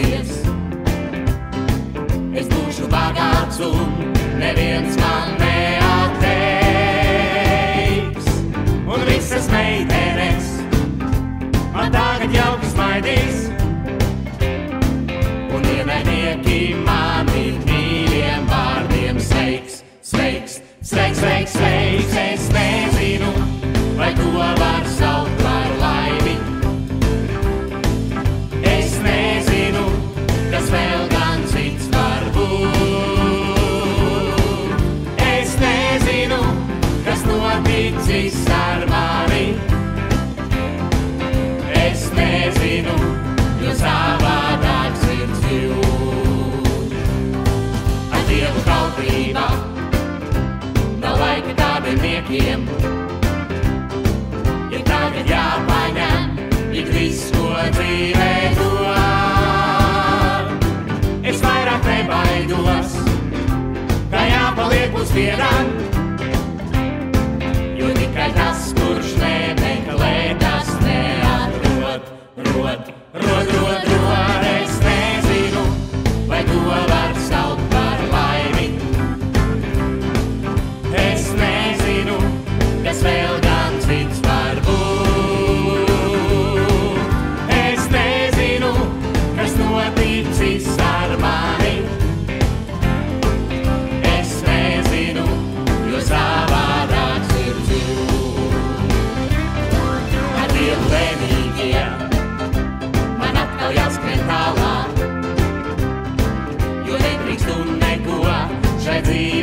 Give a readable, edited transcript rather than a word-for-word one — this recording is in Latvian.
paldies. Es būšu bagāts un neviens man neatteiks. Un visas meitenes man tagad jauki smaidīs. Un ienaidnieki mani mīļiem vārdiem sveiks, sveiks, sveiks, sveiks, sveiks. Es nezinu, vai to var saukt par laimi. Es nezinu, kas vēl gan cits var būt. Es nezinu, kas noticis ar mani. Es nezinu, jo savādāk sirds jūt. Ar Dievu kalpībā nav laika tādiem niekiem. Ja tagad jāpaņem ik viss, ko dzīvē dod. Es vairāk nebaidos, kā jāpaliek mums vienam. Jo tikai tas, kurš nemeklē, tas neatrod. Rod. Es nezinu, vai to var saukt par laimi. Es nezinu, kas vēl gan cits var būt. Es nezinu, kas noticis ar mani. Es nezinu, jo savādāk sirds jūt. Ar Dievu vienīgie man atkal jāskrien tālāk, jo nedrīkst un neko šai dzīvē